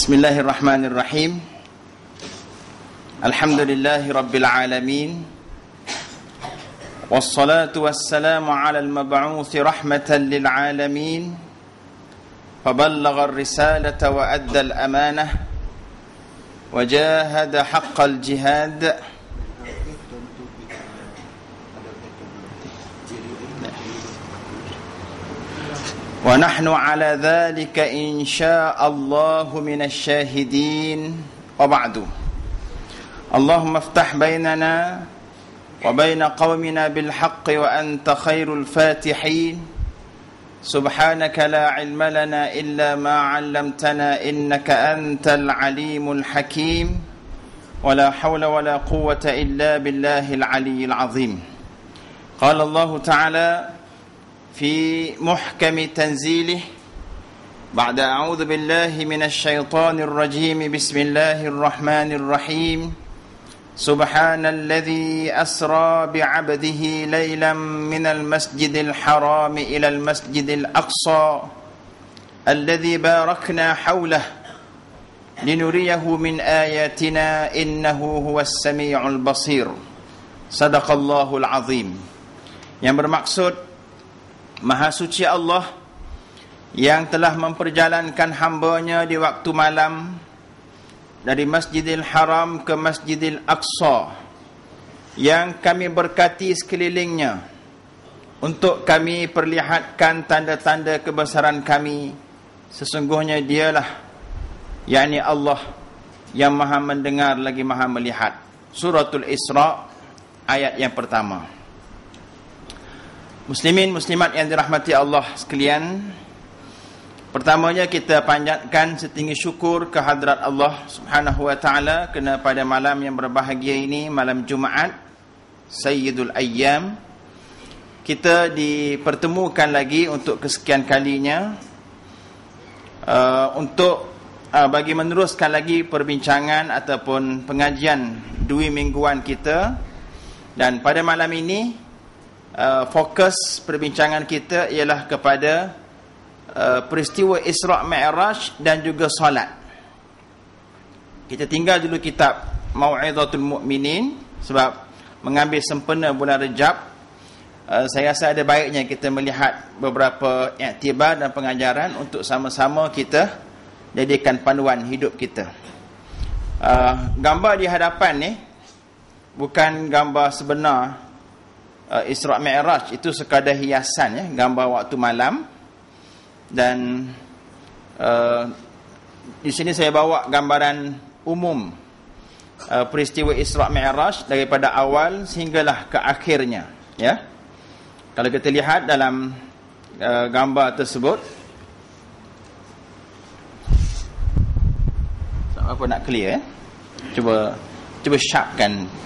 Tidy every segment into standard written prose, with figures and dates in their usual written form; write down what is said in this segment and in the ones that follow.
Bismillahirrahmanirrahim. Alhamdulillahi rabbil alamin. Wassalatu wassalamu ala al-mab'uthi rahmatan lil alamin. Faballagha ar-risalata wa adda al-amanah wa jahada haqqal jihad. ونحن على ذلك إن شاء الله من الشاهدين وبعد اللهم افتح بيننا وبين قومنا بالحق وأنت خير الفاتحين سبحانك لا علم لنا إلا ما علمتنا إنك أنت العليم الحكيم ولا حول ولا قوة إلا بالله العلي العظيم. قال الله تعالى في محكم تنزيله بعد أعوذ بالله من الشيطان الرجيم بسم الله الرحمن الرحيم سبحان الذي أسرى بعبده ليلا من المسجد الحرام إلى المسجد الأقصى الذي باركنا حوله لنريه من آياتنا إنه هو السميع البصير صدق الله العظيم. Yang bermaksud Maha suci Allah yang telah memperjalankan hamba-Nya di waktu malam dari Masjidil Haram ke Masjidil Aqsa yang kami berkati sekelilingnya untuk kami perlihatkan tanda-tanda kebesaran kami. Sesungguhnya Dialah, yakni Allah, yang Maha mendengar lagi Maha melihat. Suratul Isra ayat yang pertama. Muslimin muslimat yang dirahmati Allah sekalian, pertamanya kita panjatkan setinggi syukur kehadrat Allah Subhanahu wa taala kerana pada malam yang berbahagia ini, malam Jumaat Sayyidul Ayyam, kita dipertemukan lagi untuk kesekian kalinya untuk bagi meneruskan lagi perbincangan ataupun pengajian 2 mingguan kita. Dan pada malam ini fokus perbincangan kita ialah kepada peristiwa Isra' Mi'raj dan juga solat. Kita tinggal dulu kitab Mau'izatul Mu'minin sebab mengambil sempena bulan Rejab. Saya rasa ada baiknya kita melihat beberapa iktibar dan pengajaran untuk sama-sama kita jadikan panduan hidup kita. Gambar di hadapan ni bukan gambar sebenar Isra' Mi'raj, itu sekadar hiasan, ya, gambar waktu malam. Dan di sini saya bawa gambaran umum peristiwa Isra' Mi'raj daripada awal sehinggalah ke akhirnya, ya. Kalau kita lihat dalam gambar tersebut, apa nak clear, ya? Cuba sharpkan.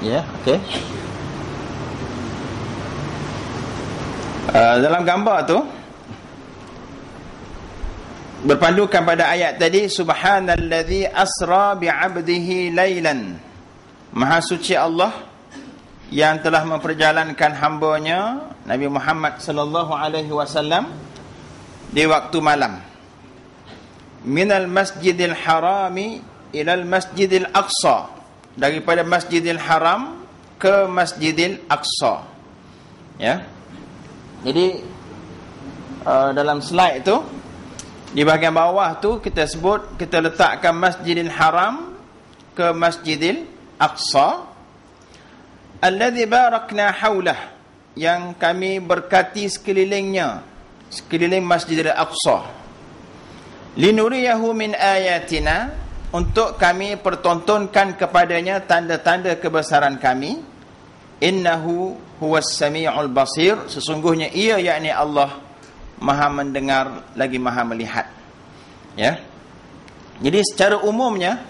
Ya, okey. Dalam gambar tu berpandukan pada ayat tadi, subhanallazi asra bi'abdihi lailan. Maha suci Allah yang telah memperjalankan hamba-Nya Nabi Muhammad sallallahu alaihi wasallam di waktu malam. Minal masjidil harami ilal masjidil aqsa, daripada Masjidil Haram ke Masjidil Aqsa, ya. Jadi dalam slide tu di bahagian bawah tu kita sebut, kita letakkan Masjidil Haram ke Masjidil Aqsa alladzi barakna haulah, yang kami berkati sekelilingnya, sekeliling Masjidil Aqsa, linuriyahu min ayatina, untuk kami pertontonkan kepadanya tanda-tanda kebesaran kami. Innahu huwas sami'ul basir, sesungguhnya ia, yakni Allah, Maha mendengar lagi Maha melihat, ya. Jadi secara umumnya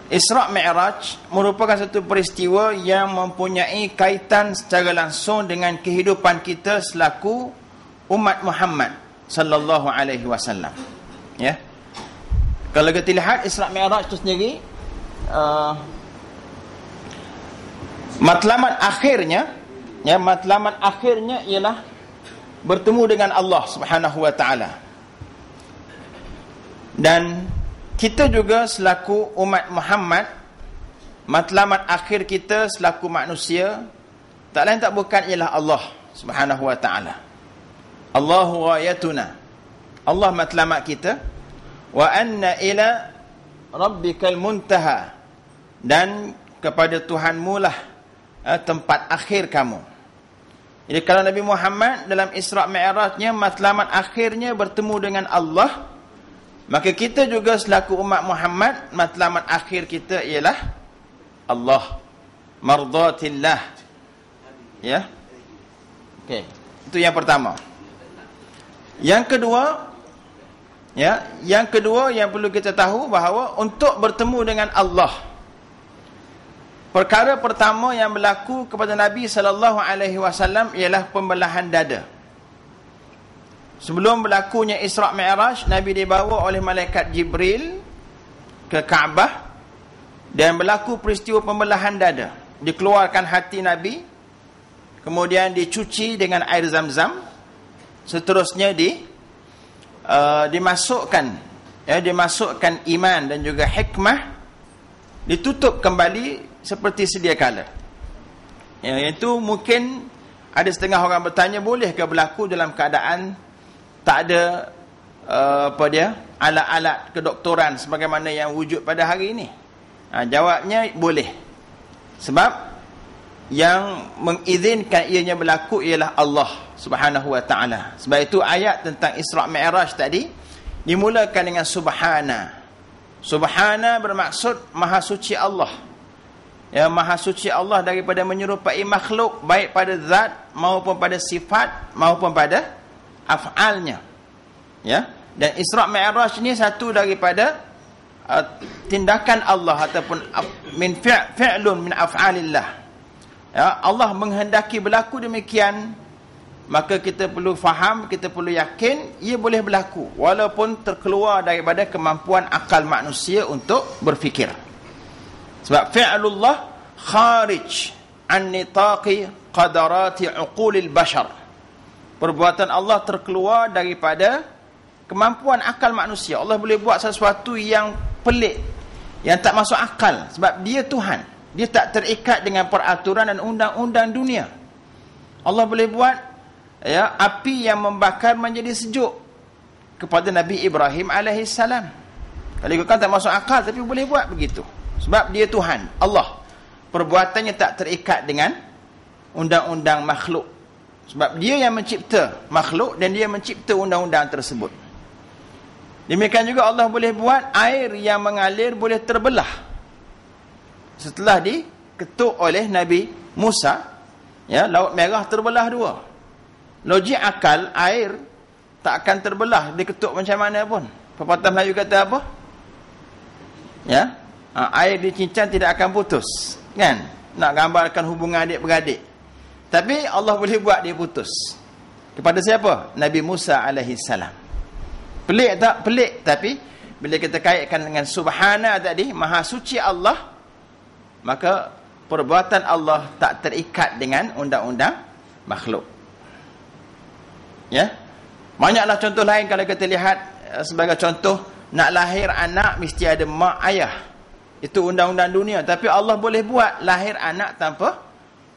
Isra' Mi'raj merupakan satu peristiwa yang mempunyai kaitan secara langsung dengan kehidupan kita selaku umat Muhammad sallallahu alaihi wasallam, ya. Kalau kita lihat Isra' Mi'raj itu sendiri, matlamat akhirnya, ya, matlamat akhirnya ialah bertemu dengan Allah Subhanahu wa taala. Dan kita juga selaku umat Muhammad, matlamat akhir kita selaku manusia tak lain tak bukan ialah Allah Subhanahu wa ta'ala. Allahu ghayatuna, Allah matlamat kita. Wa anna ila rabbikal muntaha, dan kepada Tuhanmu lah tempat akhir kamu. Jadi kalau Nabi Muhammad dalam Isra' Mi'rajnya matlamat akhirnya bertemu dengan Allah, maka kita juga selaku umat Muhammad matlamat akhir kita ialah Allah, mardatillah. Ya. Okey, itu yang pertama. Yang kedua, yang kedua yang perlu kita tahu bahawa untuk bertemu dengan Allah, perkara pertama yang berlaku kepada Nabi sallallahu alaihi wasallam ialah pembelahan dada. Sebelum berlakunya Isra' Mi'raj, Nabi dibawa oleh malaikat Jibril ke Kaabah dan berlaku peristiwa pembelahan dada. Dikeluarkan hati Nabi, kemudian dicuci dengan air Zam-Zam, seterusnya dimasukkan iman dan juga hikmah, ditutup kembali seperti sedia kala. Itu mungkin ada setengah orang bertanya, bolehkah berlaku dalam keadaan tak ada alat-alat kedoktoran sebagaimana yang wujud pada hari ini? Jawabnya boleh. Sebab yang mengizinkan ianya berlaku ialah Allah Subhanahu wa ta'ala. Sebab itu ayat tentang Isra' Mi'raj tadi dimulakan dengan Subhana. Subhana bermaksud Maha Suci Allah. Ya, Maha Suci Allah daripada menyerupai makhluk, baik pada zat maupun pada sifat maupun pada af'alnya. Ya, dan Isra' Mi'raj ini satu daripada tindakan Allah ataupun fi'lun min af'alillah. Ya, Allah menghendaki berlaku demikian, maka kita perlu faham, kita perlu yakin ia boleh berlaku walaupun terkeluar daripada kemampuan akal manusia untuk berfikir. Sebab fi'lullah kharij an nitaqi qadarati uqulil bashar. Perbuatan Allah terkeluar daripada kemampuan akal manusia. Allah boleh buat sesuatu yang pelik, yang tak masuk akal, sebab dia Tuhan. Dia tak terikat dengan peraturan dan undang-undang dunia. Allah boleh buat api yang membakar menjadi sejuk kepada Nabi Ibrahim alaihissalam. Kalau ikutkan tak masuk akal, tapi boleh buat begitu. Sebab dia Tuhan, Allah. Perbuatannya tak terikat dengan undang-undang makhluk. Sebab dia yang mencipta makhluk dan dia mencipta undang-undang tersebut. Demikian juga Allah boleh buat air yang mengalir boleh terbelah. Setelah diketuk oleh Nabi Musa, Laut Merah terbelah dua. Logik akal, air tak akan terbelah diketuk macam mana pun. Pepatah Melayu kata apa? Air dicincang tidak akan putus. Kan? Nak gambarkan hubungan adik-beradik. Tapi Allah boleh buat dia putus. Kepada siapa? Nabi Musa alaihissalam. Pelik tak? Pelik. Tapi bila kita kaitkan dengan Subhana tadi, Maha Suci Allah, maka perbuatan Allah tak terikat dengan undang-undang makhluk. Ya. Banyaklah contoh lain kalau kita lihat. Sebagai contoh, nak lahir anak mesti ada mak ayah. Itu undang-undang dunia. Tapi Allah boleh buat lahir anak tanpa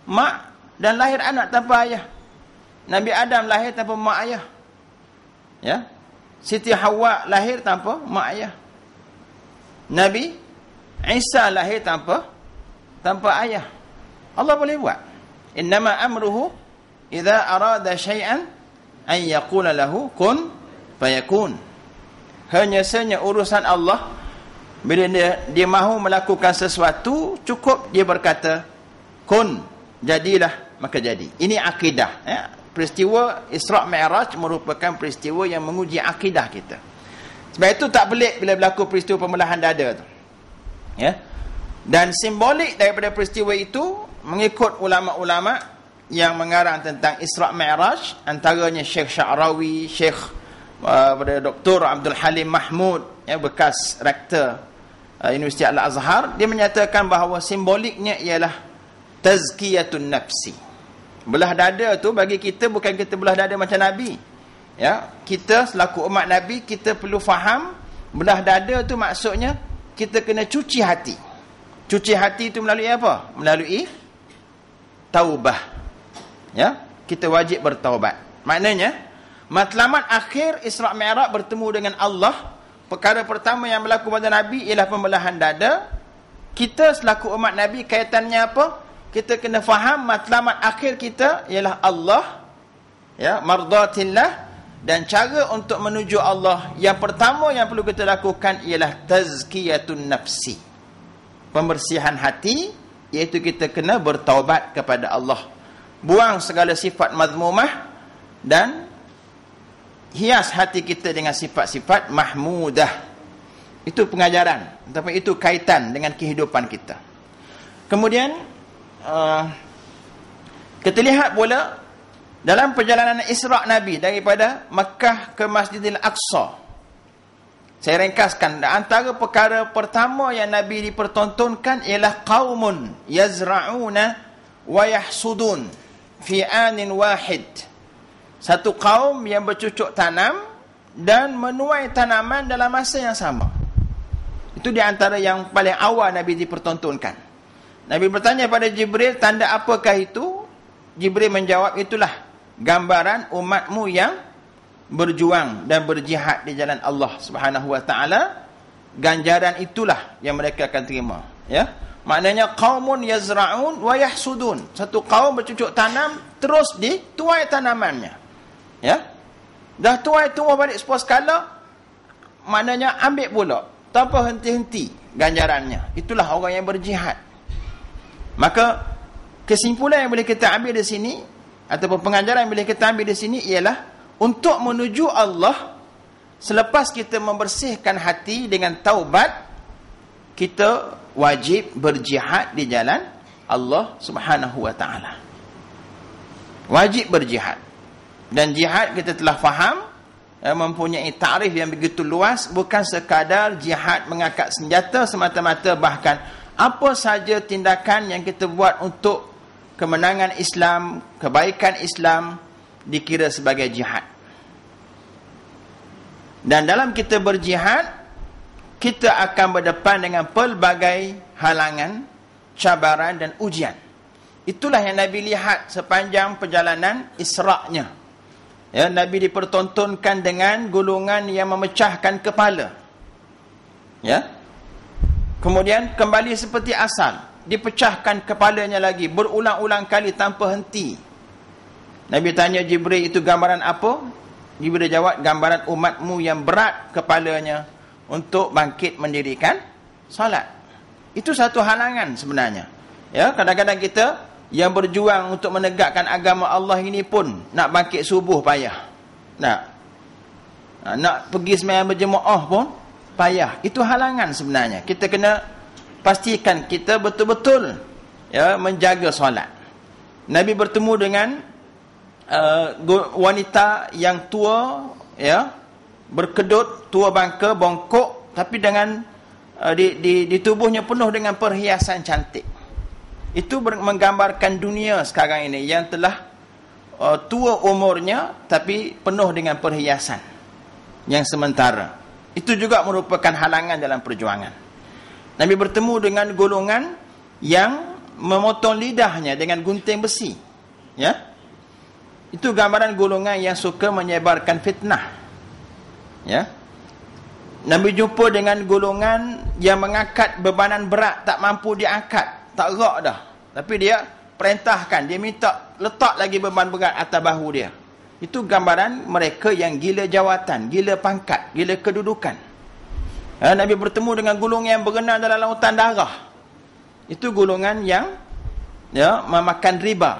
mak dan lahir anak tanpa ayah. Nabi Adam lahir tanpa mak ayah. Ya. Siti Hawa lahir tanpa mak ayah. Nabi Isa lahir tanpa ayah. Allah boleh buat. Innama amruhu idza arada syai'an an yaqula lahu kun fayakun. Hanya saja urusan Allah, bila dia mahu melakukan sesuatu, cukup dia berkata kun, jadilah, maka jadi. Ini akidah. Peristiwa Isra' Mi'raj merupakan peristiwa yang menguji akidah kita. Sebab itu tak pelik bila berlaku peristiwa pembelahan dada tu. Dan simbolik daripada peristiwa itu, mengikut ulama-ulama yang mengarang tentang Isra' Mi'raj, antaranya Syekh Sya'rawi, Syekh Dr. Abdul Halim Mahmud, bekas rektor Universiti Al-Azhar, dia menyatakan bahawa simboliknya ialah tazkiyatun nafsi. Belah dada tu bagi kita bukan kita belah dada macam Nabi. Kita selaku umat Nabi, kita perlu faham Belah dada tu maksudnya kita kena cuci hati. Cuci hati itu melalui apa? Melalui taubah. Ya, kita wajib bertaubat. Maknanya matlamat akhir Isra' Mi'raj bertemu dengan Allah. Perkara pertama yang berlaku pada Nabi ialah pembelahan dada. Kita selaku umat Nabi kaitannya apa? Kita kena faham matlamat akhir kita ialah Allah, ya, mardatillah. Dan cara untuk menuju Allah yang pertama yang perlu kita lakukan ialah tazkiyatun nafsi, pembersihan hati, iaitu kita kena bertaubat kepada Allah, buang segala sifat mazmumah dan hias hati kita dengan sifat-sifat mahmudah. Itu pengajaran, tapi itu kaitan dengan kehidupan kita. Kemudian kita lihat pula dalam perjalanan Isra' Nabi daripada Makkah ke Masjidil Aqsa. Saya ringkaskan, antara perkara pertama yang Nabi dipertontonkan ialah qaumun yazra'una wa yahsudun fi anin wahid. Satu kaum yang bercucuk tanam dan menuai tanaman dalam masa yang sama. Itu di antara yang paling awal Nabi dipertontonkan. Nabi bertanya pada Jibril, tanda apakah itu? Jibril menjawab, itulah gambaran umatmu yang berjuang dan berjihad di jalan Allah Subhanahu wa taala. Ganjaran itulah yang mereka akan terima, ya. Maknanya qaumun yazra'un wa yahsudun. Satu kaum bercucuk tanam terus dituai tanamannya. Ya. Dah tuai tumbuh balik sepuas kala, maknanya ambil pula tanpa henti-henti ganjarannya. Itulah orang yang berjihad. Maka kesimpulan yang boleh kita ambil di sini ataupun pengajaran yang boleh kita ambil di sini ialah untuk menuju Allah, selepas kita membersihkan hati dengan taubat, kita wajib berjihad di jalan Allah Subhanahu wa taala. Wajib berjihad. Dan jihad kita telah faham, mempunyai takrif yang begitu luas, bukan sekadar jihad mengangkat senjata semata-mata, bahkan apa saja tindakan yang kita buat untuk kemenangan Islam, kebaikan Islam dikira sebagai jihad. Dan dalam kita berjihad, kita akan berdepan dengan pelbagai halangan, cabaran dan ujian. Itulah yang Nabi lihat sepanjang perjalanan Isra'-nya. Ya, Nabi dipertontonkan dengan golongan yang memecahkan kepala. Ya. Kemudian kembali seperti asal, dipecahkan kepalanya lagi berulang-ulang kali tanpa henti. Nabi tanya Jibril, itu gambaran apa? Jibril jawab, gambaran umatmu yang berat kepalanya untuk bangkit mendirikan salat. Itu satu halangan sebenarnya. Ya, kadang-kadang kita yang berjuang untuk menegakkan agama Allah ini pun nak bangkit subuh payah. Nak pergi sembahyang berjemaah pun payah. Itu halangan sebenarnya. Kita kena pastikan kita betul-betul, ya, menjaga solat. Nabi bertemu dengan wanita yang tua, ya, berkedut, tua bangka, bongkok, tapi dengan di tubuhnya penuh dengan perhiasan cantik. Itu menggambarkan dunia sekarang ini yang telah tua umurnya tapi penuh dengan perhiasan yang sementara. Itu juga merupakan halangan dalam perjuangan. Nabi bertemu dengan golongan yang memotong lidahnya dengan gunting besi. Ya. Itu gambaran golongan yang suka menyebarkan fitnah. Ya. Nabi jumpa dengan golongan yang mengangkat bebanan berat tak mampu diangkat, tak gerak dah. Tapi dia perintahkan, dia minta letak lagi beban berat atas bahu dia. Itu gambaran mereka yang gila jawatan, gila pangkat, gila kedudukan. Nabi bertemu dengan golongan yang berenang dalam lautan darah. Itu golongan yang, ya, memakan riba.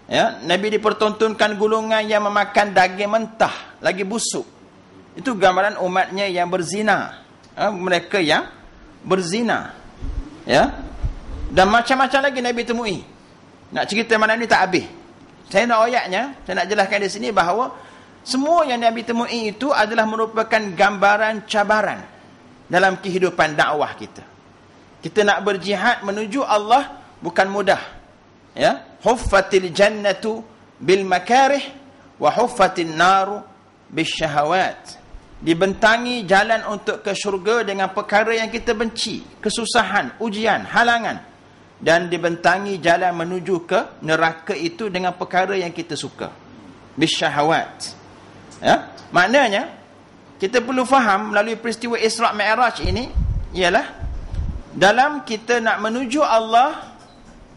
Ya, Nabi dipertontonkan golongan yang memakan daging mentah lagi busuk. Itu gambaran umatnya yang berzina. Mereka yang berzina. Ya. Dan macam-macam lagi Nabi temui. Nak cerita mana ni tak habis. Saya nak ayatnya, saya nak jelaskan di sini bahawa semua yang Nabi temui itu adalah merupakan gambaran cabaran dalam kehidupan dakwah kita. Kita nak berjihad menuju Allah bukan mudah. Ya, huffatil jannatu bil makarih wa huffatin naru bis syahawat. dibentangi jalan untuk ke syurga dengan perkara yang kita benci, kesusahan, ujian, halangan, dan dibentangi jalan menuju ke neraka itu dengan perkara yang kita suka, bisyahawat. Ya, maknanya kita perlu faham melalui peristiwa Isra' Mi'raj ini ialah dalam kita nak menuju Allah,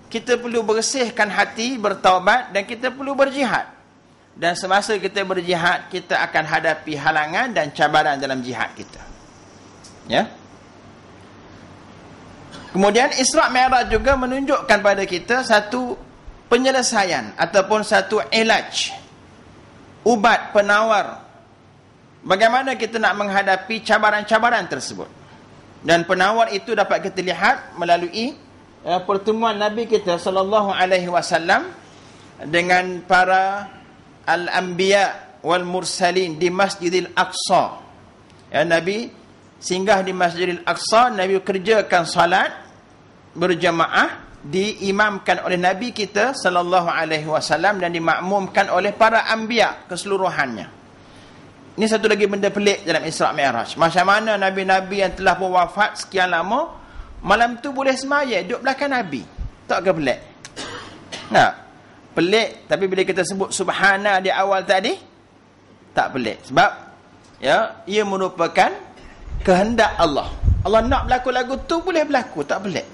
kita perlu bersihkan hati, bertaubat, dan kita perlu berjihad. Dan semasa kita berjihad, kita akan hadapi halangan dan cabaran dalam jihad kita. Ya. Kemudian Isra' Mi'raj juga menunjukkan pada kita satu penyelesaian ataupun satu ilaj, ubat penawar bagaimana kita nak menghadapi cabaran-cabaran tersebut. Dan penawar itu dapat kita lihat melalui pertemuan Nabi kita sallallahu alaihi wasallam dengan para al-anbiya wal mursalin di Masjidil Aqsa. Ya, Nabi singgah di Masjidil Aqsa, Nabi kerjakan salat berjamaah, diimamkan oleh Nabi kita sallallahu alaihi wasallam dan dimakmumkan oleh para anbiya keseluruhannya. Ini satu lagi benda pelik dalam Isra' Mi'raj. Macam mana nabi-nabi yang telah pun wafat sekian lama, malam tu boleh semaya duduk belakang Nabi. Tak ke pelik? Nah, pelik, tapi bila kita sebut subhana di awal tadi, tak pelik. Sebab ya, ia merupakan kehendak Allah. Allah nak berlaku lagu tu boleh berlaku, tak pelik.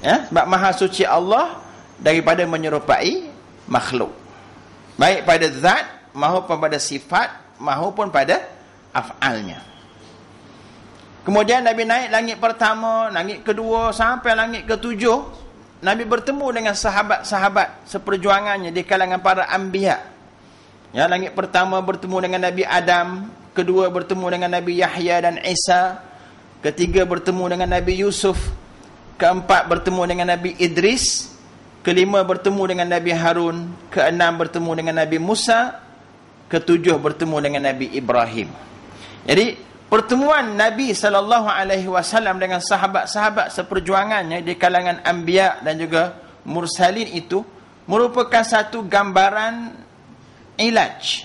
Ya, sebab maha suci Allah daripada menyerupai makhluk, baik pada zat maupun pada sifat maupun pada af'alnya. Kemudian Nabi naik langit pertama, langit kedua, sampai langit ketujuh. Nabi bertemu dengan sahabat-sahabat seperjuangannya di kalangan para anbiya. Ya, langit pertama bertemu dengan Nabi Adam, kedua bertemu dengan Nabi Yahya dan Isa, ketiga bertemu dengan Nabi Yusuf, keempat bertemu dengan Nabi Idris, kelima bertemu dengan Nabi Harun, keenam bertemu dengan Nabi Musa, ketujuh bertemu dengan Nabi Ibrahim. Jadi pertemuan Nabi SAW dengan sahabat-sahabat seperjuangannya di kalangan anbiya dan juga mursalin itu merupakan satu gambaran ilaj,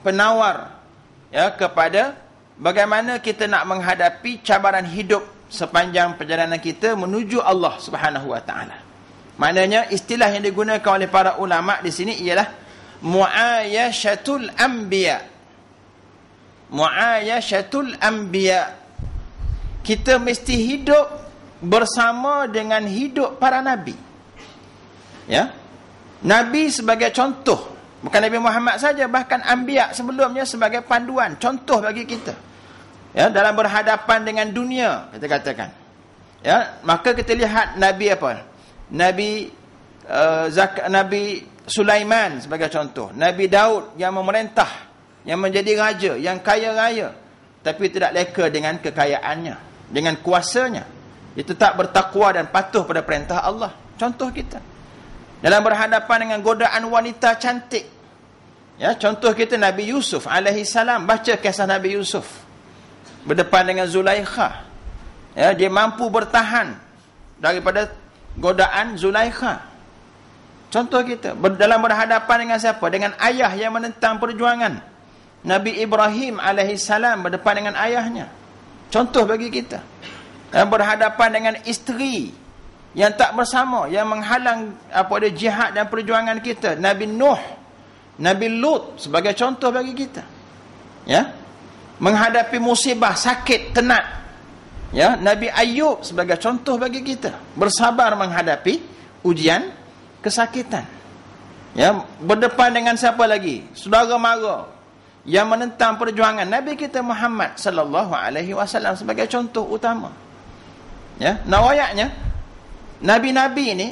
penawar ya, kepada bagaimana kita nak menghadapi cabaran hidup sepanjang perjalanan kita menuju Allah Subhanahu wa taala. Maknanya istilah yang digunakan oleh para ulama di sini ialah muayashatul anbiya. Muayashatul anbiya. Kita mesti hidup bersama dengan hidup para nabi. Ya. Nabi sebagai contoh, bukan Nabi Muhammad saja, bahkan anbiya sebelumnya sebagai panduan, contoh bagi kita. Ya, dalam berhadapan dengan dunia, kita katakan. Ya, maka kita lihat Nabi apa? Nabi Nabi Sulaiman sebagai contoh, Nabi Daud yang memerintah, yang menjadi raja, yang kaya raya, tapi tidak leka dengan kekayaannya, dengan kuasanya. Dia tetap bertakwa dan patuh pada perintah Allah. Contoh kita. Dalam berhadapan dengan godaan wanita cantik. Ya, contoh kita Nabi Yusuf alaihi salam. Baca kisah Nabi Yusuf berdepan dengan Zulaikha. Ya, dia mampu bertahan daripada godaan Zulaikha. Contoh kita dalam berhadapan dengan siapa? Dengan ayah yang menentang perjuangan. Nabi Ibrahim alaihi salam berdepan dengan ayahnya. Contoh bagi kita. Dalam berhadapan dengan isteri yang tak bersama, yang menghalang jihad dan perjuangan kita. Nabi Nuh, Nabi Lut sebagai contoh bagi kita. Ya. Menghadapi musibah, sakit, tenat. Ya, Nabi Ayub sebagai contoh bagi kita. Bersabar menghadapi ujian, kesakitan. Ya, berdepan dengan siapa lagi? Saudara mara yang menentang perjuangan. Nabi kita Muhammad sallallahu alaihi wasallam sebagai contoh utama. Ya, nawayaknya nabi-nabi ini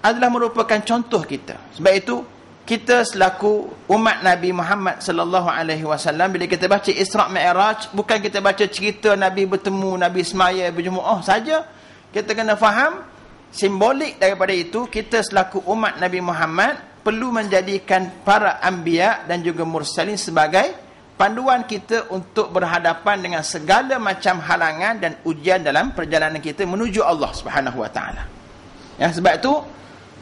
adalah merupakan contoh kita. Sebab itu kita selaku umat Nabi Muhammad sallallahu alaihi wasallam, bila kita baca Isra' Mi'raj, bukan kita baca cerita Nabi bertemu, Nabi semaya berjumuah saja. Kita kena faham simbolik daripada itu. Kita selaku umat Nabi Muhammad perlu menjadikan para anbiya dan juga mursalin sebagai panduan kita untuk berhadapan dengan segala macam halangan dan ujian dalam perjalanan kita menuju Allah Subhanahu wa taala. Ya, sebab itu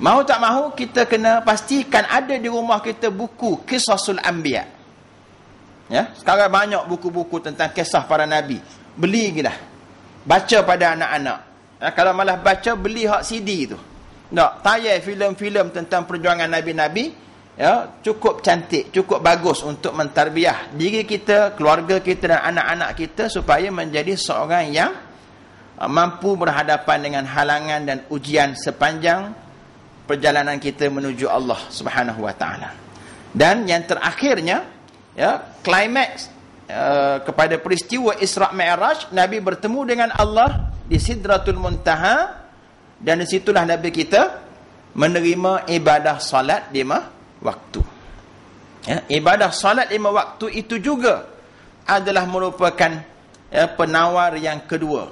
mahu tak mahu kita kena pastikan ada di rumah kita buku Qisasul Anbiya. Ya, sekarang banyak buku-buku tentang kisah para nabi. Beli gilah. Baca pada anak-anak. Ya, kalau malah baca, beli hak CD tu. Tak, tayar filem-filem tentang perjuangan nabi-nabi, ya, cukup cantik, cukup bagus untuk mentarbiah diri kita, keluarga kita dan anak-anak kita supaya menjadi seorang yang mampu berhadapan dengan halangan dan ujian sepanjang perjalanan kita menuju Allah Subhanahu wa taala. Dan yang terakhirnya, ya, klimaks kepada peristiwa Isra' Mi'raj, Nabi bertemu dengan Allah di Sidratul Muntaha, dan di situlah Nabi kita menerima ibadah salat 5 waktu. Ya, ibadah salat 5 waktu itu juga adalah merupakan, ya, penawar yang kedua.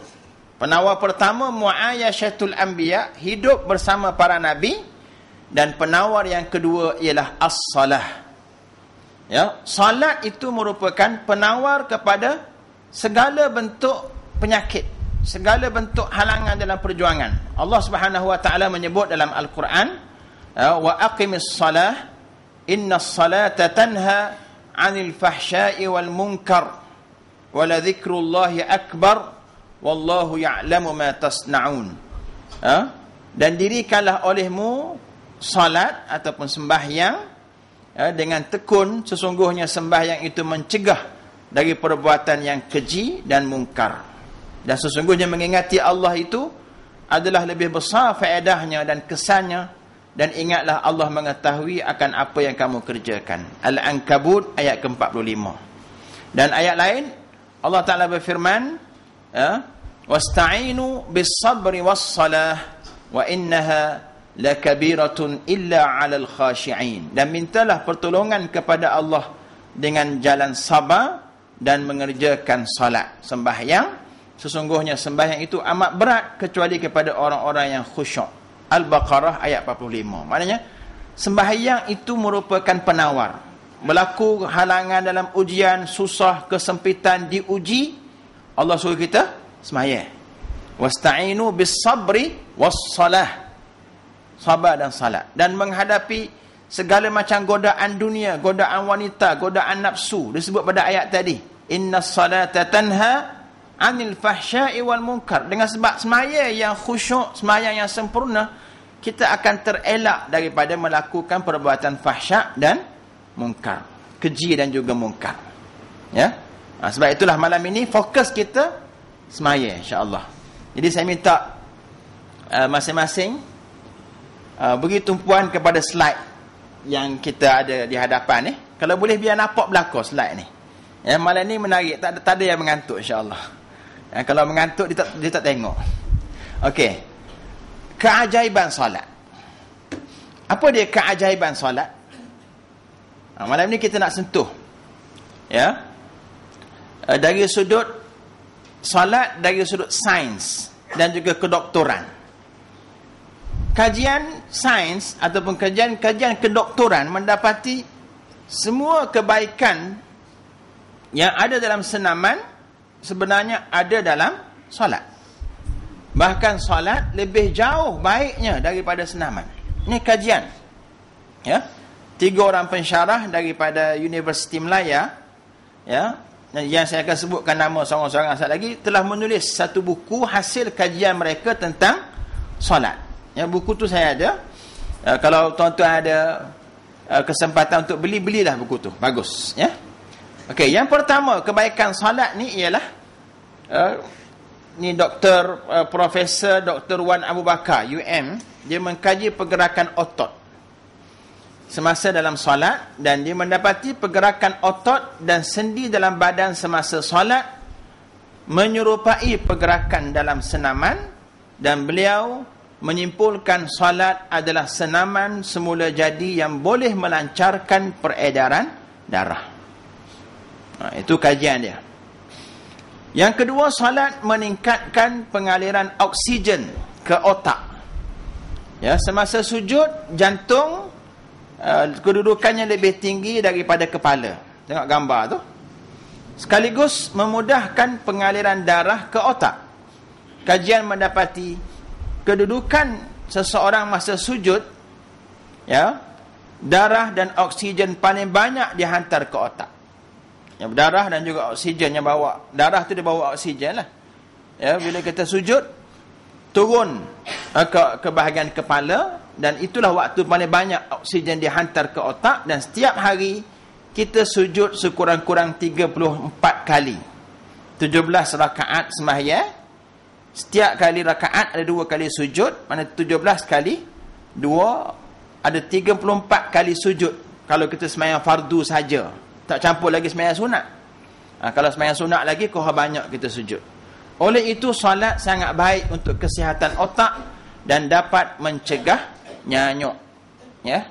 Penawar pertama mu'ayasyatul anbiya, hidup bersama para nabi, dan penawar yang kedua ialah as-salah. Ya, salat itu merupakan penawar kepada segala bentuk penyakit, segala bentuk halangan dalam perjuangan. Allah Subhanahu wa taala menyebut dalam Al-Quran, wa aqimis salah innas salata tanha 'anil fahsya'i wal munkar wa la dzikrullahi akbar wallahu ya'lamu ma tasna'un. Dan dirikanlah olehmu salat ataupun sembahyang, dengan tekun. Sesungguhnya sembahyang itu mencegah dari perbuatan yang keji dan mungkar. Dan sesungguhnya mengingati Allah itu adalah lebih besar faedahnya dan kesannya. Dan ingatlah Allah mengetahui akan apa yang kamu kerjakan. Al-Ankabut ayat ke-45. Dan ayat lain Allah Ta'ala berfirman, wasta'inu bis-sabri was-salah wa innaha lakabiratun illa 'alal khashi'in. Dan mintalah pertolongan kepada Allah dengan jalan sabar dan mengerjakan salat, sembahyang. Sesungguhnya sembahyang itu amat berat kecuali kepada orang-orang yang khusyuk. Al-Baqarah ayat 45. Maknanya sembahyang itu merupakan penawar. Berlaku halangan dalam ujian, susah, kesempitan, diuji, Allah suruh kita sembahyang. Wasta'inu bis-sabri was-salah. Sabar dan salat. Dan menghadapi segala macam godaan dunia, godaan wanita, godaan nafsu, disebut pada ayat tadi, innas salata tanha 'anil fahsya'i wal munkar. Dengan sebab sembahyang yang khusyuk, sembahyang yang sempurna, kita akan terelak daripada melakukan perbuatan fahsyak dan munkar, keji dan juga munkar. Ya, sebab itulah malam ini fokus kita sembahyang, insya-Allah. Jadi saya minta masing-masing beri tumpuan kepada slide yang kita ada di hadapan ni. Kalau boleh biar nampak belakang slide ni. Ya, malam ni menarik, tak ada yang mengantuk, insya-Allah. Kalau mengantuk dia tak tengok. Okey. Keajaiban solat. Apa dia keajaiban solat? Malam ni kita nak sentuh, ya, dari sudut solat, dari sudut sains dan juga kedoktoran. Kajian sains ataupun kajian kedoktoran mendapati semua kebaikan yang ada dalam senaman sebenarnya ada dalam solat. Bahkan solat lebih jauh baiknya daripada senaman. Ini kajian, ya, 3 orang pensyarah daripada Universiti Melaya, ya, yang saya akan sebutkan nama seorang-seorang asal lagi, telah menulis satu buku hasil kajian mereka tentang solat. Ya, buku tu saya ada. Kalau tuan-tuan ada kesempatan untuk belilah buku tu. Bagus, ya. Okey, yang pertama kebaikan solat ni ialah ni Profesor Dr. Wan Abu Bakar UM, dia mengkaji pergerakan otot semasa dalam solat, dan dia mendapati pergerakan otot dan sendi dalam badan semasa solat menyerupai pergerakan dalam senaman, dan beliau menyimpulkan solat adalah senaman semula jadi yang boleh melancarkan peredaran darah. Itu kajian dia. Yang kedua, solat meningkatkan pengaliran oksigen ke otak. Ya, semasa sujud, jantung kedudukannya lebih tinggi daripada kepala. Tengok gambar tu. Sekaligus memudahkan pengaliran darah ke otak. Kajian mendapati kedudukan seseorang masa sujud, ya, darah dan oksigen paling banyak dihantar ke otak. Yang darah dan juga oksigen yang bawa. Darah tu dia bawa oksigen lah. Ya, bila kita sujud, turun ke bahagian kepala, dan itulah waktu paling banyak oksigen dihantar ke otak, dan setiap hari kita sujud sekurang-kurang 34 kali. 17 rakaat sembahyang. Setiap kali rakaat ada 2 kali sujud, mana 17 kali 2 ada 34 kali sujud. Kalau kita sembahyang fardu saja, tak campur lagi sembahyang sunat. Kalau sembahyang sunat lagi, kau banyak kita sujud. Oleh itu solat sangat baik untuk kesihatan otak dan dapat mencegah nyanyuk. Ya.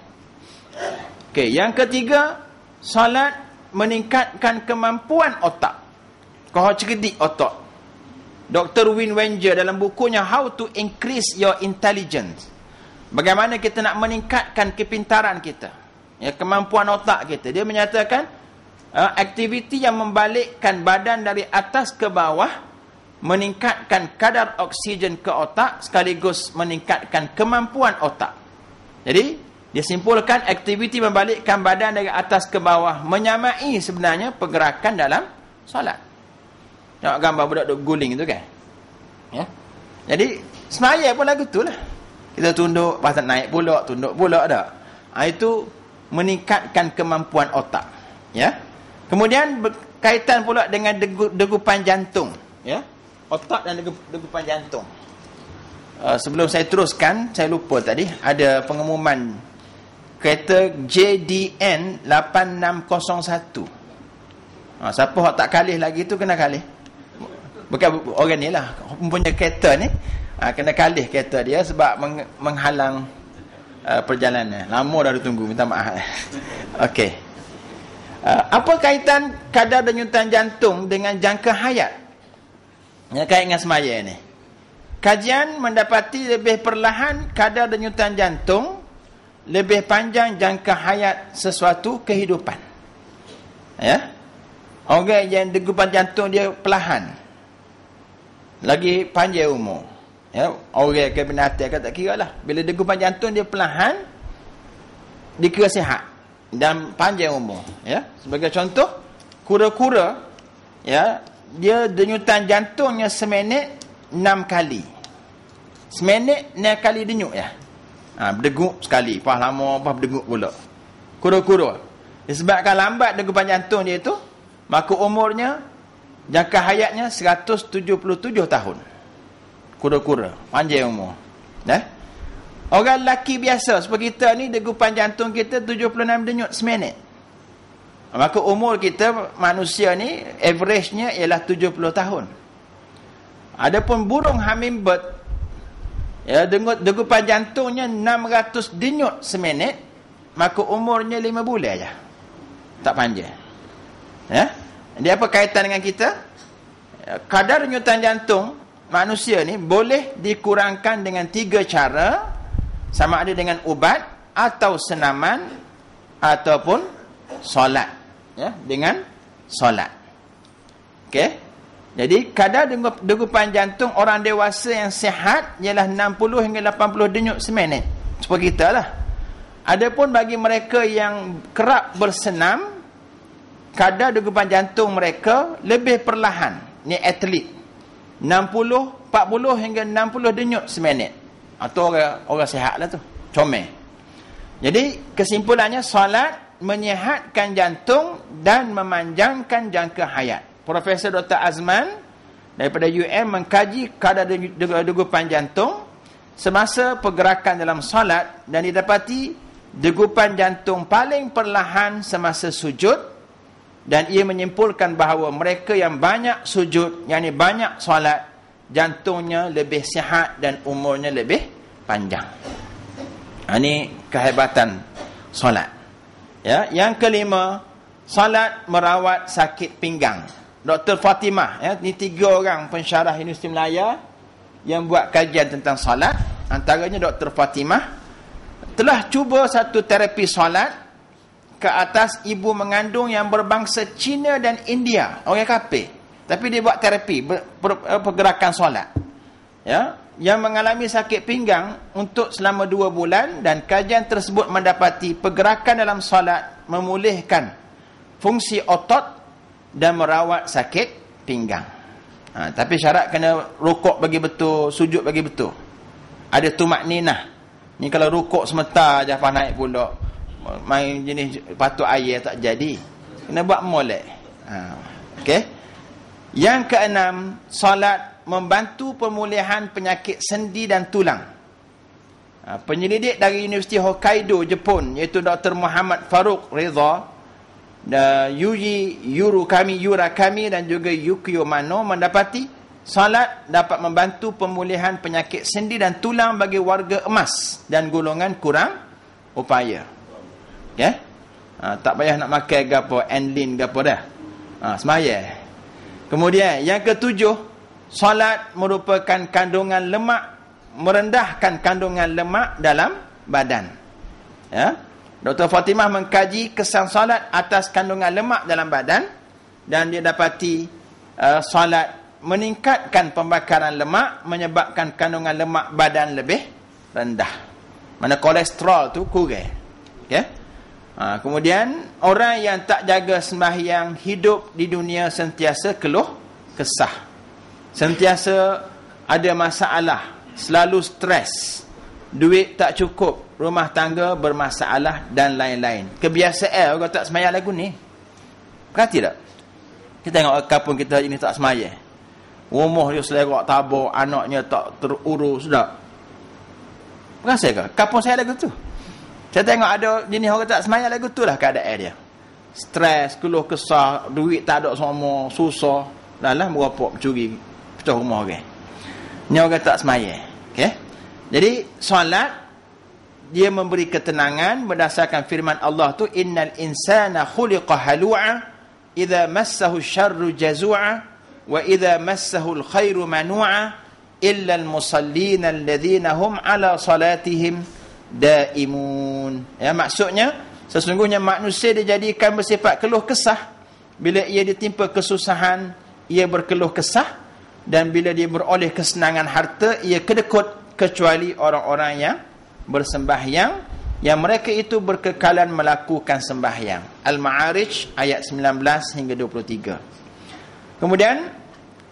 Okey, yang ketiga, solat meningkatkan kemampuan otak. Kau cerdik otak. Dr. Win Wenger dalam bukunya How to Increase Your Intelligence, bagaimana kita nak meningkatkan kepintaran kita, ya, kemampuan otak kita, dia menyatakan aktiviti yang membalikkan badan dari atas ke bawah meningkatkan kadar oksigen ke otak sekaligus meningkatkan kemampuan otak. Jadi dia simpulkan aktiviti membalikkan badan dari atas ke bawah menyamai sebenarnya pergerakan dalam solat. Tengok gambar budak duk guling tu kan, ya. Jadi semaya pun lagu tu lah, kita tunduk, lepas naik pula, tunduk pula dah. Itu meningkatkan kemampuan otak, ya. Kemudian berkaitan pula dengan degupan jantung, ya. Otak dan degupan jantung. Sebelum saya teruskan, saya lupa tadi ada pengumuman kereta JDN 8601. Siapa yang tak kalih lagi tu kena kalih. Bukan orang ni lah, punya kereta ni kena kalih kereta dia sebab menghalang perjalanan. Lama dah ditunggu, minta maaf. Okey. Apa kaitan kadar denyutan jantung dengan jangka hayat? Ya, kait dengan semaya ni. Kajian mendapati lebih perlahan kadar denyutan jantung, lebih panjang jangka hayat sesuatu kehidupan. Ya. Orang yang degupan jantung dia perlahan, lagi panjang umur. Ya, orang ke binatang kan tak kira lah. Bila degupan jantung dia perlahan, dikira sihat dan panjang umur. Ya, sebagai contoh, kura-kura, ya, dia denyutan jantungnya seminit 6 kali. Seminit 6 kali denyut ya. Berdegup sekali, lepas lama lepas berdegup pula. Kura-kura. Disebabkan lambat degupan jantung dia itu, maka umurnya, jangka hayatnya 177 tahun. Kura-kura, panjang umur. Orang lelaki biasa seperti kita ni, degupan jantung kita 76 denyut seminit. Maka umur kita manusia ni average-nya ialah 70 tahun. Adapun burung hummingbird, ya, degupan jantungnya 600 denyut seminit, maka umurnya 5 bulan aja. Tak panjang. Ya. Dia apa kaitan dengan kita? Kadar denyutan jantung manusia ni boleh dikurangkan dengan 3 cara, sama ada dengan ubat atau senaman ataupun solat. Ya, dengan solat. Okey. Jadi kadar degupan jantung orang dewasa yang sihat ialah 60 hingga 80 denyut seminit. Seperti kita lah. Adapun bagi mereka yang kerap bersenam, kadar degupan jantung mereka lebih perlahan. Ni atlet. 40 hingga 60 denyut seminit. Atau orang sihat lah tu. Comel. Jadi kesimpulannya, solat menyihatkan jantung dan memanjangkan jangka hayat. Profesor Dr. Azman daripada UM mengkaji kadar degupan jantung semasa pergerakan dalam solat dan didapati degupan jantung paling perlahan semasa sujud, dan ia menyimpulkan bahawa mereka yang banyak sujud, yakni banyak solat, jantungnya lebih sihat dan umurnya lebih panjang. Ini kehebatan solat. Ya, yang kelima, solat merawat sakit pinggang. Dr. Fatimah, ya, ni 3 orang pensyarah Universiti Melaya yang buat kajian tentang solat. Antaranya Dr. Fatimah telah cuba satu terapi solat ke atas ibu mengandung yang berbangsa Cina dan India, orang kafir. Tapi dia buat terapi pergerakan solat. Ya, yang mengalami sakit pinggang untuk selama 2 bulan, dan kajian tersebut mendapati pergerakan dalam solat memulihkan fungsi otot dan merawat sakit pinggang. Tapi syarat kena rukuk bagi betul, sujud bagi betul. Ada tumakninah. Ni kalau rukuk sementar je apa naik pula, main jenis patut air tak jadi. Kena buat molek. Okey. Yang keenam, solat membantu pemulihan penyakit sendi dan tulang. Penyelidik dari Universiti Hokkaido, Jepun, iaitu Dr. Muhammad Farouk Reza, Yuji Yurakami dan juga Yukio Mano mendapati solat dapat membantu pemulihan penyakit sendi dan tulang bagi warga emas dan golongan kurang upaya. Okay? Tak payah nak makan gapo Enlin gapo dah. Semaya. Kemudian yang ketujuh, solat merupakan kandungan lemak, merendahkan kandungan lemak dalam badan. Ya. Dr. Fatimah mengkaji kesan solat atas kandungan lemak dalam badan dan dia dapati solat meningkatkan pembakaran lemak, menyebabkan kandungan lemak badan lebih rendah. Mana kolesterol tu kurang. Okay? Kemudian orang yang tak jaga sembahyang hidup di dunia sentiasa keluh kesah, sentiasa ada masalah, selalu stres, duit tak cukup, rumah tangga bermasalah dan lain-lain. Kebiasaan orang tak sembahyang lagu ni. Perhati tak? Kita tengok kampung kita ini tak sembahyang. Rumah dia selerak tabur, anaknya tak terurus, sudah. Berasa ke? Kampung saya lagu tu. Saya tengok ada jenis orang tak sembahyang lagu tu lah keadaan dia. Stres, keluh kesah, duit tak ada semua, susah. Dah lah berapa mencuri pecah rumah orang. Ni orang tak sembahyang. Okey. Jadi solat dia memberi ketenangan berdasarkan firman Allah tu, innal insana khuliqa halu'a idza massahu syarru jazu'a wa idza massahu alkhairu manu'a illa almusallina alladhina hum ala salatihim daimun. Ya, maksudnya sesungguhnya manusia dijadikan bersifat keluh kesah. Bila ia ditimpa kesusahan, ia berkeluh kesah, dan bila dia beroleh kesenangan harta, ia kedekut, kecuali orang-orang yang bersembahyang, yang mereka itu berkekalan melakukan sembahyang. Al-Ma'arij ayat 19 hingga 23. Kemudian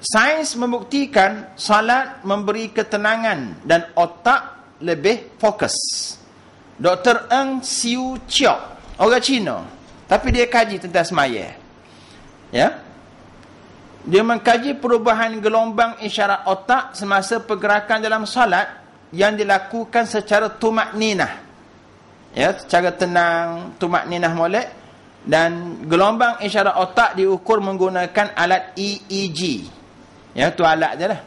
sains membuktikan salat memberi ketenangan dan otak lebih fokus. Dr. Eng Siu Chiok, orang Cina, tapi dia kaji tentang semaya. Ya. Dia mengkaji perubahan gelombang isyarat otak semasa pergerakan dalam salat yang dilakukan secara tumakninah. Ya, secara tenang, tumakninah molek, dan gelombang isyarat otak diukur menggunakan alat EEG. Ya, tu alat je lah.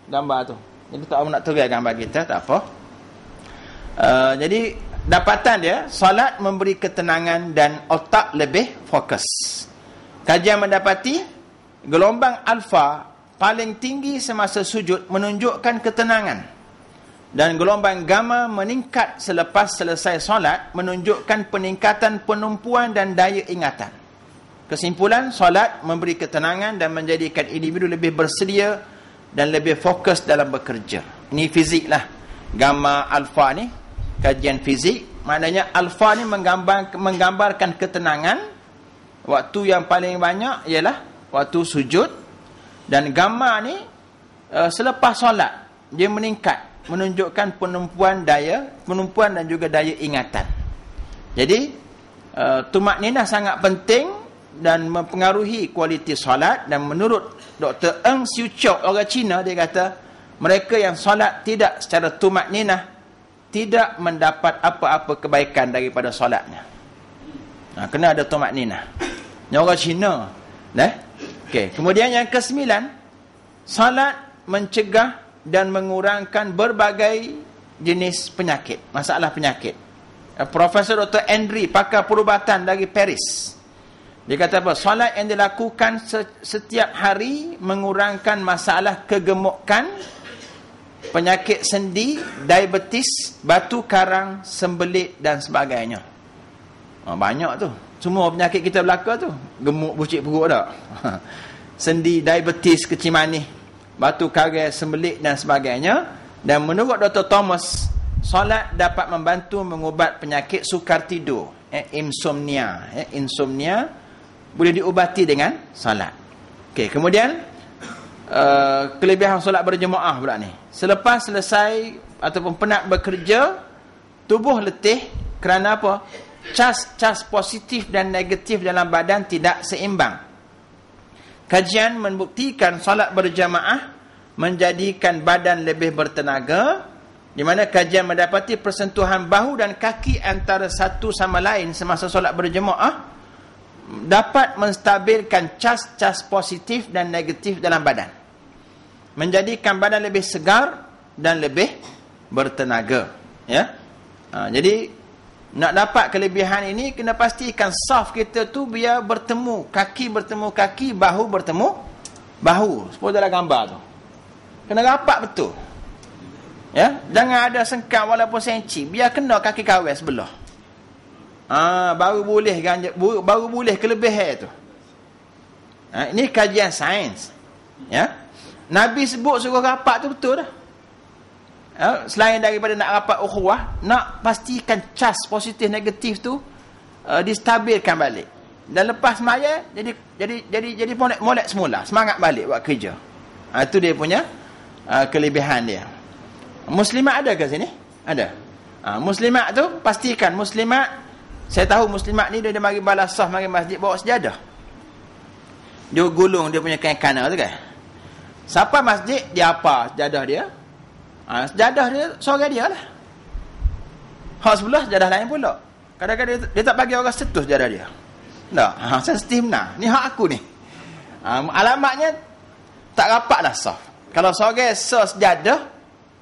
Gambar tu. Jadi tak nak turun gambar kita, tak apa. Jadi dapatan dia, solat memberi ketenangan dan otak lebih fokus. Kajian mendapati gelombang alfa paling tinggi semasa sujud menunjukkan ketenangan, dan gelombang gamma meningkat selepas selesai solat menunjukkan peningkatan penumpuan dan daya ingatan. Kesimpulan, solat memberi ketenangan dan menjadikan individu lebih bersedia dan lebih fokus dalam bekerja. Ini fizik lah. Gamma alfa ni kajian fizik, maknanya alfa ni menggambarkan ketenangan. Waktu yang paling banyak ialah waktu sujud, dan gamma ni selepas solat dia meningkat, menunjukkan penumpuan dan juga daya ingatan. Jadi tumakninah sangat penting dan mempengaruhi kualiti solat. Dan menurut Dr. Eng Siu Chiok, orang Cina, dia kata mereka yang solat tidak secara tumakninah tidak mendapat apa-apa kebaikan daripada solatnya. Kena ada tumakninah. Ni orang Cina. Okey. Kemudian yang ke-9, solat mencegah dan mengurangkan berbagai jenis penyakit, masalah penyakit. Profesor Dr. Andri, pakar perubatan dari Paris, dia kata apa? Solat yang dilakukan setiap hari mengurangkan masalah kegemukan, penyakit sendi, diabetes, batu karang, sembelit dan sebagainya. Banyak tu. Semua penyakit kita belaka tu. Gemuk bucik perut tak? Sendi, diabetes, kecil manis, batu karang, sembelit dan sebagainya. Dan menurut Dr. Thomas, solat dapat membantu mengubat penyakit sukar tidur, insomnia. Insomnia boleh diubati dengan solat. Okey, kemudian kelebihan solat berjemaah pula ni. Selepas selesai ataupun penat bekerja, tubuh letih kerana apa? Cas positif dan negatif dalam badan tidak seimbang. Kajian membuktikan solat berjamaah menjadikan badan lebih bertenaga, di mana kajian mendapati persentuhan bahu dan kaki antara satu sama lain semasa solat berjemaah dapat menstabilkan cas positif dan negatif dalam badan, menjadikan badan lebih segar dan lebih bertenaga. Ya, jadi nak dapat kelebihan ini, kena pastikan saf kita tu biar bertemu kaki, bahu bertemu bahu. Seperti dalam gambar tu, kena rapat betul. Ya, jangan ada sengkang walaupun senci, biar kena kaki kawan sebelah. Baru boleh kelebihan tu. Ini kajian sains. Ya, Nabi sebut suruh rapat tu betul dah. Selain daripada nak rapat ukhuwah, nak pastikan cas positif negatif tu distabilkan balik. Dan lepas semaya jadi molek semula, semangat balik buat kerja. Itu dia punya kelebihan dia. Muslimat ada ke sini? Ada. Muslimat tu pastikan muslimat. Saya tahu muslimat ni dia mari balas saf, mari masjid bawa sejadah. Dia gulung dia punya kain kana tu kan. Siapa masjid dia apa sejadah dia? Sejadah dia seorang dia lah. Hak sebelah sejadah lain pula. Kadang-kadang dia tak bagi orang setus sejadah dia. Tak, sensitif benar. Ni hak aku ni. Alamatnya tak rapatlah saf. Kalau seorang sejadah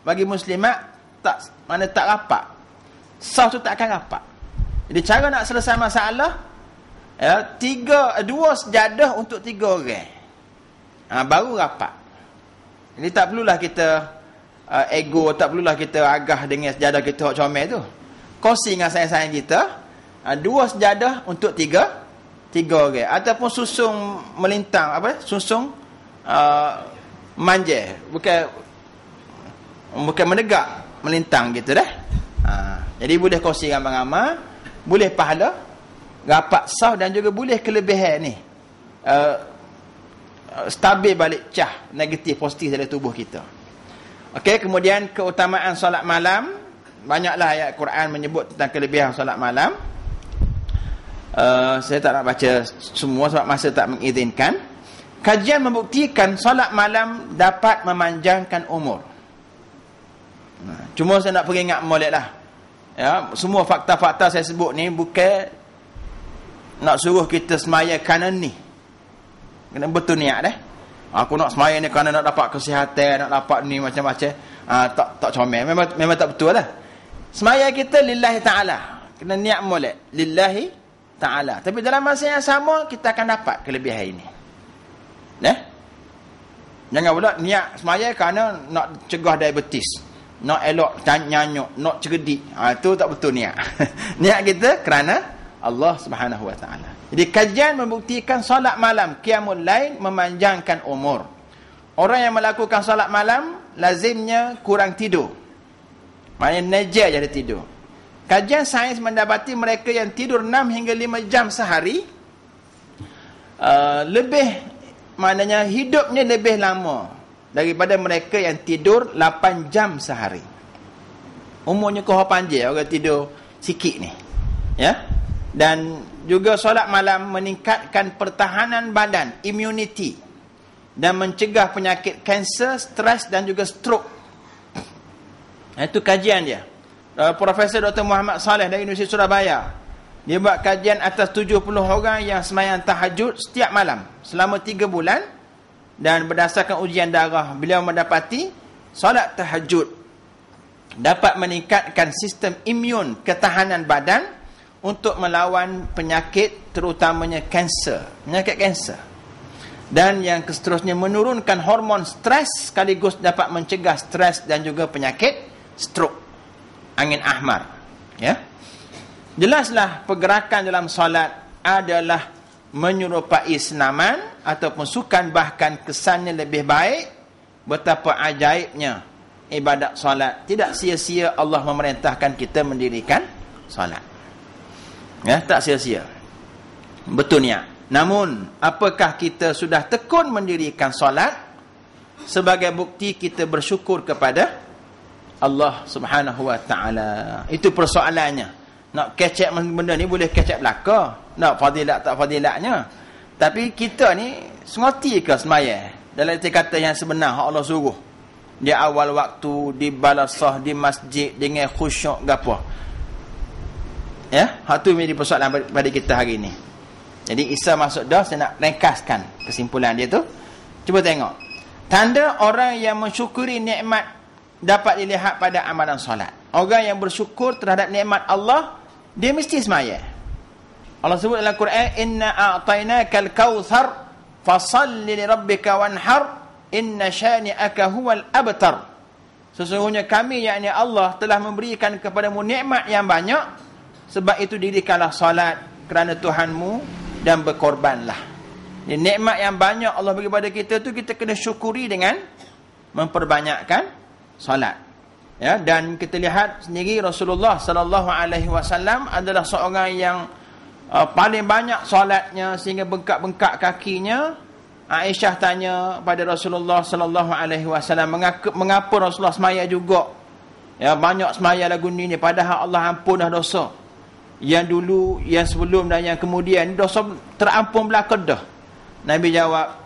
bagi muslimat tak rapat, saf tu tak akan rapat. Jadi cara nak selesai masalah, dua sejadah untuk 3 orang. Baru rapat. Jadi tak perlulah kita ego, tak perlulah kita agah dengan sejadah kita hak comel tu. Kongsi dengan sayang-sayang kita, 2 sejadah untuk 3 orang. Ataupun susung melintang, susung manja, bukan menegak, melintang gitu dah. Jadi boleh kongsi ramai-ramai, boleh pahala, rapat sah, dan juga boleh kelebihan ni stabil balik cah negatif positif dalam tubuh kita. Okey, kemudian keutamaan solat malam, banyaklah ayat Quran menyebut tentang kelebihan solat malam. Saya tak nak baca semua sebab masa tak mengizinkan. Kajian membuktikan solat malam dapat memanjangkan umur. Cuma saya nak peringat molek lah. Ya, semua fakta-fakta saya sebut ni bukan nak suruh kita semaya kerana ni. Kena betul niat dah. Aku nak semaya ni kerana nak dapat kesihatan, nak dapat ni macam-macam. Tak comel. Memang tak betul lah. Semaya kita lillahi ta'ala. Kena niat molek. Lillahi ta'ala. Tapi dalam masa yang sama, kita akan dapat kelebihan ini. Jangan pula niat semaya kerana nak cegah diabetes, nak elok nyanyuk, nak cerdik. Itu tak betul niat. Niat kita kerana Allah Subhanahu Wa Taala. Jadi kajian membuktikan solat malam qiyamul lail memanjangkan umur. Orang yang melakukan solat malam lazimnya kurang tidur. Maknanya nejar je dia tidur. Kajian sains mendapati mereka yang tidur 6 hingga 5 jam sehari maknanya hidupnya lebih lama daripada mereka yang tidur 8 jam sehari. Umurnya kau panjang orang tidur sikit ni. Ya. Dan juga solat malam meningkatkan pertahanan badan, immunity, dan mencegah penyakit kanser, stres dan juga stroke. Itu kajian dia. Profesor Dr. Muhammad Saleh dari Universiti Surabaya, dia buat kajian atas 70 orang yang sembahyang tahajud setiap malam selama 3 bulan. Dan berdasarkan ujian darah, beliau mendapati solat tahajud dapat meningkatkan sistem imun ketahanan badan untuk melawan penyakit, terutamanya penyakit kanser. Dan yang seterusnya menurunkan hormon stres sekaligus dapat mencegah stres dan juga penyakit stroke, angin ahmar. Ya. Jelaslah pergerakan dalam solat adalah menyerupai senaman ataupun sukan, bahkan kesannya lebih baik. Betapa ajaibnya ibadat solat. Tidak sia-sia Allah memerintahkan kita mendirikan solat. Ya, tak sia-sia. Betul niat. Namun, apakah kita sudah tekun mendirikan solat? Sebagai bukti kita bersyukur kepada Allah Subhanahu wa ta'ala. Itu persoalannya. Nak kecek benda ni boleh kecek belaka. Nak fadilat tak fadilatnya. Tapi kita ni sengoti ke semaya? Dalam arti kata yang sebenar Allah suruh. Di awal waktu, di balasah, di masjid, dengan khusyuk gapo. Ya, hak tu menjadi persoalan pada kita hari ni. Jadi Isa masuk dah, saya nak ringkaskan kesimpulan dia tu. Cuba tengok. Tanda orang yang mensyukuri nikmat dapat dilihat pada amalan solat. Orang yang bersyukur terhadap nikmat Allah, dia mesti semaya. Allah sebut dalam Quran, inna a'tainakal kautsar fasalli li rabbika wanhar inna syani'aka huwal abtar. Sesungguhnya kami, yakni Allah, telah memberikan kepadamu nikmat yang banyak, sebab itu dirikanlah solat kerana Tuhanmu dan berkorbanlah. Nikmat yang banyak Allah bagi kepada kita tu, kita kena syukuri dengan memperbanyakkan solat. Ya, dan kita lihat sendiri Rasulullah sallallahu alaihi wasallam adalah seorang yang paling banyak solatnya sehingga bengkak-bengkak kakinya. Aisyah tanya pada Rasulullah sallallahu alaihi wasallam, mengapa Rasulullah semaya juga? Ya, banyak semaya lagu ni padahal Allah ampun dah dosa. Yang dulu, yang sebelum dan yang kemudian, dosa terampun belaka dah. Nabi jawab,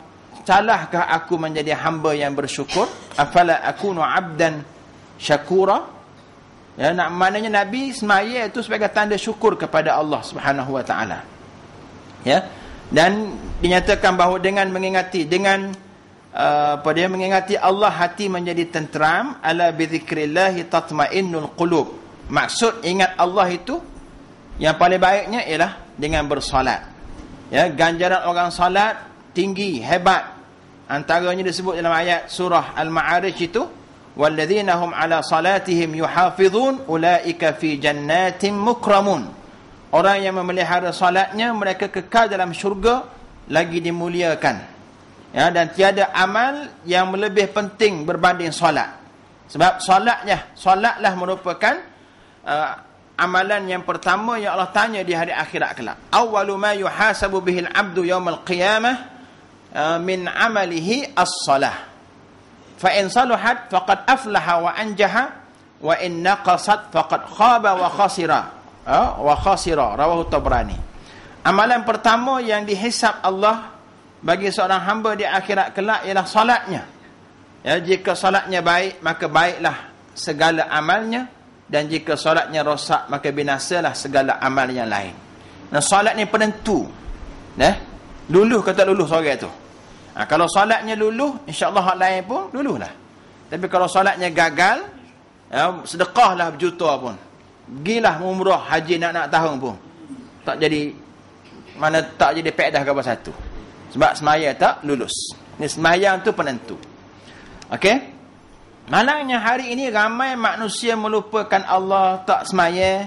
salahkah aku menjadi hamba yang bersyukur? Afala akunu abdan syakura? Ya, maknanya Nabi semaya itu sebagai tanda syukur kepada Allah Subhanahu wa taala. Ya. Dan dinyatakan bahawa dengan mengingati, dia mengingati Allah, hati menjadi tenteram. Ala bi dzikrillah tatmainnul qulub. Maksud ingat Allah itu yang paling baiknya ialah dengan bersolat. Ya, ganjaran orang solat tinggi, hebat. Antaranya disebut dalam ayat surah Al-Ma'arij itu, walladzina hum ala salatihim yuhafizun ulaika fi jannatin mukramun. Orang yang memelihara solatnya, mereka kekal dalam syurga, lagi dimuliakan. Ya, dan tiada amal yang lebih penting berbanding solat. Sebab solatlah merupakan amalan yang pertama yang Allah tanya di hari akhirat kelak. Awwalu ma yuhasabu bihil abdu yaumal qiyamah min amalihi as-salah. Fa in saluhat faqad aflaha wa anjaha wa in naqasat faqad khaba wa khasira. Rawahu Tabrani. Amalan pertama yang dihisab Allah bagi seorang hamba di akhirat kelak ialah solatnya. Ya, jika solatnya baik, maka baiklah segala amalnya. Dan jika solatnya rosak, maka binasalah segala amal yang lain. Nah, solat ni penentu. Luluh ke tak luluh seorang tu. Kalau solatnya luluh, insya-Allah hak lain pun luluhlah. Tapi kalau solatnya gagal, ya, sedekahlah berjuta pun. Pergilah umrah, haji nak tahun pun. Tak jadi faedah ke apa satu. Sebab semaya tak lulus. Ni sembahyang tu penentu. Okey? Malangnya hari ini ramai manusia melupakan Allah, tak semaya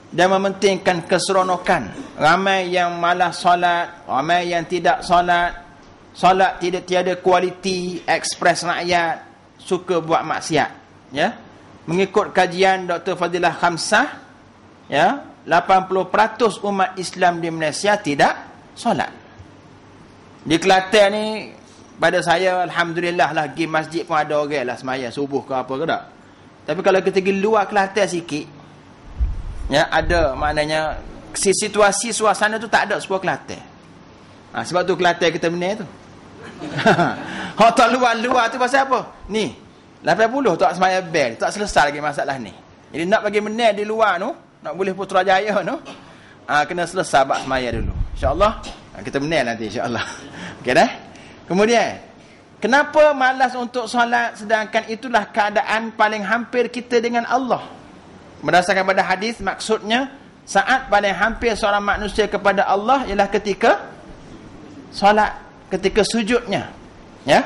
dan mementingkan keseronokan. Ramai yang malas solat, ramai yang tidak solat. Solat tiada kualiti, ekspres rakyat, suka buat maksiat. Ya. Mengikut kajian Dr. Fadilah Khamsah, ya, 80% umat Islam di Malaysia tidak solat. Di Kelantan ni, pada saya, alhamdulillah lah, pergi masjid pun ada orang lah semaya subuh ke apa ke tak. Tapi kalau kita pergi luar Kelantan sikit, ya, ada maknanya situasi suasana tu tak ada sebuah Kelantan. Sebab tu Kelantan kita benar tu. Hak tak luar tu pasal apa? Ni 80 tak semaya bel, tak selesai lagi masalah ni. Jadi nak bagi benar di luar tu, nak boleh Putrajaya tu, kena selesai bab semaya dulu. InsyaAllah kita benar nanti, insyaAllah. Okey dah. Kemudian, kenapa malas untuk solat sedangkan itulah keadaan paling hampir kita dengan Allah? Berdasarkan pada hadis, maksudnya saat paling hampir seorang manusia kepada Allah ialah ketika solat, ketika sujudnya. Ya?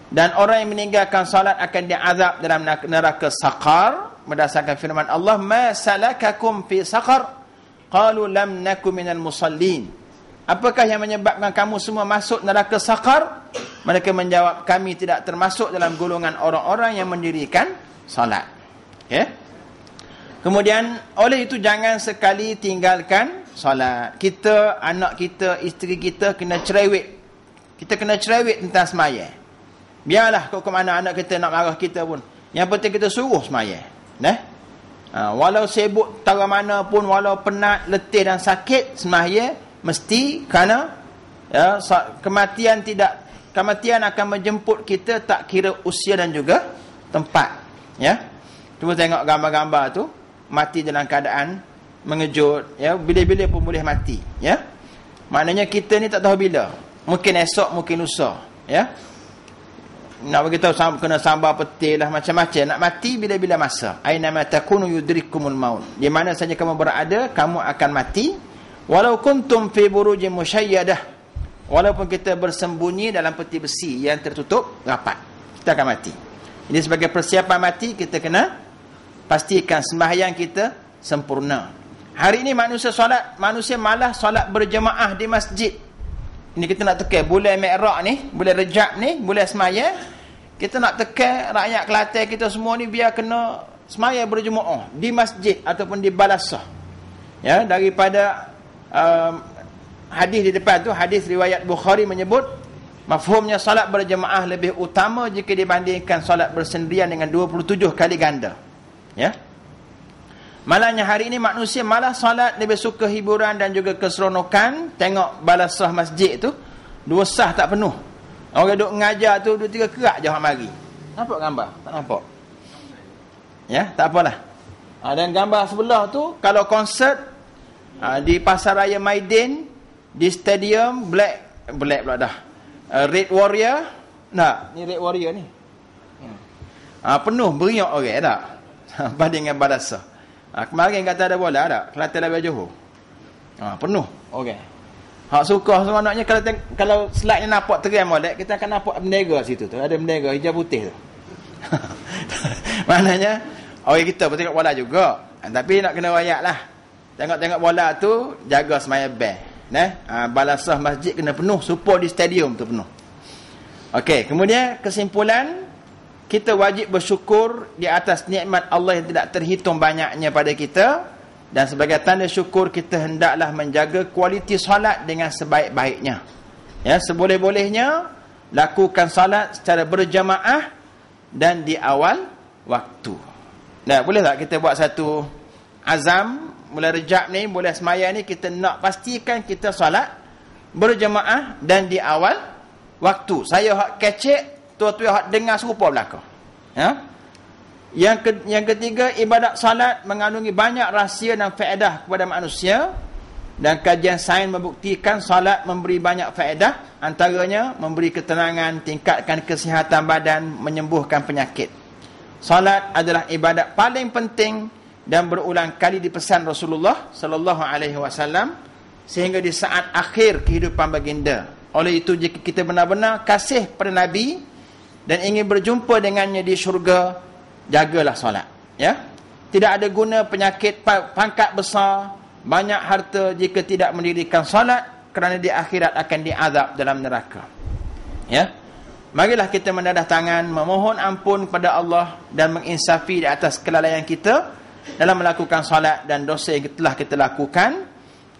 Dan orang yang meninggalkan solat akan diazab dalam neraka saqar. Berdasarkan firman Allah, ma salakakum fi saqar? Qalu lam naku minal musallin. Apakah yang menyebabkan kamu semua masuk neraka saqar? Mereka menjawab, kami tidak termasuk dalam golongan orang-orang yang mendirikan salat. Okay? Kemudian, oleh itu jangan sekali tinggalkan solat. Kita, anak kita, isteri kita kena cerewet. Kita kena cerewet tentang sembahyang. Biarlah kau ke mana anak kita nak marah kita pun. Yang penting kita suruh sembahyang. Walau sibuk tara mana pun, walau penat, letih dan sakit, sembahyang mesti, kerana kematian akan menjemput kita tak kira usia dan juga tempat. Cuba tengok gambar-gambar tu, mati dalam keadaan mengejut, bila-bila pun boleh mati. Maknanya kita ni tak tahu bila, mungkin esok, mungkin lusa. Nak beritahu kena sambar petir lah, macam-macam. Nak mati bila-bila masa. Aina ma takunu yudrikumul maut. Di mana saja kamu berada, kamu akan mati. Walau kuntum fi burujin musyayyadah. Walaupun kita bersembunyi dalam peti besi yang tertutup rapat, kita akan mati. Jadi sebagai persiapan mati, kita kena pastikan sembahyang kita sempurna. Hari ini manusia malah solat berjemaah di masjid. Ini kita nak tekan bulan Mi'raj ni, bulan Rejab ni, bulan sembahyang. Kita nak tekan rakyat Kelantan kita semua ni biar kena sembahyang berjemaah di masjid ataupun di balasah. Daripada hadis di depan tu, hadis riwayat Bukhari menyebut mafhumnya solat berjemaah lebih utama jika dibandingkan solat bersendirian dengan 27 kali ganda. Malahnya hari ini manusia malah solat lebih suka hiburan dan juga keseronokan. Tengok balasah masjid tu, 2 sah tak penuh. Orang duduk mengajar tu 2-3 kerak je orang mari. Nampak gambar? Tak nampak? Tak apalah. Dan gambar sebelah tu, kalau konsert di Pasaraya Maidin, di stadium Black pula dah, Red Warrior. Ni Red Warrior ni. Penuh beriak orang tak? Banding dengan balasah. Kemarin kata ada bola tak? Kelantan Labia Johor. Penuh. Okey. Hak suka seronoknya kalau slide ni nampak teram molek, kita akan nampak bendera situ tu. Ada bendera hijau putih tu. Maknanya orang kita pun tengok bola juga. Tapi nak kena rakyat lah. Tengok-tengok bola tu, jaga semaya band. Balasah masjid kena penuh, supaya di stadium tu penuh. Okey, kemudian kesimpulan, kita wajib bersyukur di atas nikmat Allah yang tidak terhitung banyaknya pada kita. Dan sebagai tanda syukur, kita hendaklah menjaga kualiti solat dengan sebaik-baiknya. Seboleh-bolehnya lakukan solat secara berjamaah dan di awal waktu. Boleh tak kita buat satu azam, mulai Rejab ni, mulai semaya ni, kita nak pastikan kita solat berjamaah dan di awal waktu. Saya hak kecek, tua-tua hak dengar serupa belakang. Yang ketiga, ibadat salat mengandungi banyak rahsia dan faedah kepada manusia, dan kajian sains membuktikan salat memberi banyak faedah, antaranya memberi ketenangan, tingkatkan kesihatan badan, menyembuhkan penyakit. Salat adalah ibadat paling penting dan berulang kali dipesan Rasulullah sallallahu alaihi wasallam sehingga di saat akhir kehidupan baginda. Oleh itu, jika kita benar-benar kasih pada Nabi dan ingin berjumpa dengannya di syurga, jagalah solat. Tidak ada guna penyakit, pangkat besar, banyak harta jika tidak mendirikan solat, kerana di akhirat akan diazab dalam neraka. Marilah kita mendadah tangan, memohon ampun kepada Allah dan menginsafi di atas kelalaian kita dalam melakukan solat dan dosa yang telah kita lakukan,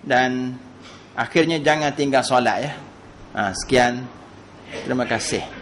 dan akhirnya jangan tinggal solat. Sekian, terima kasih.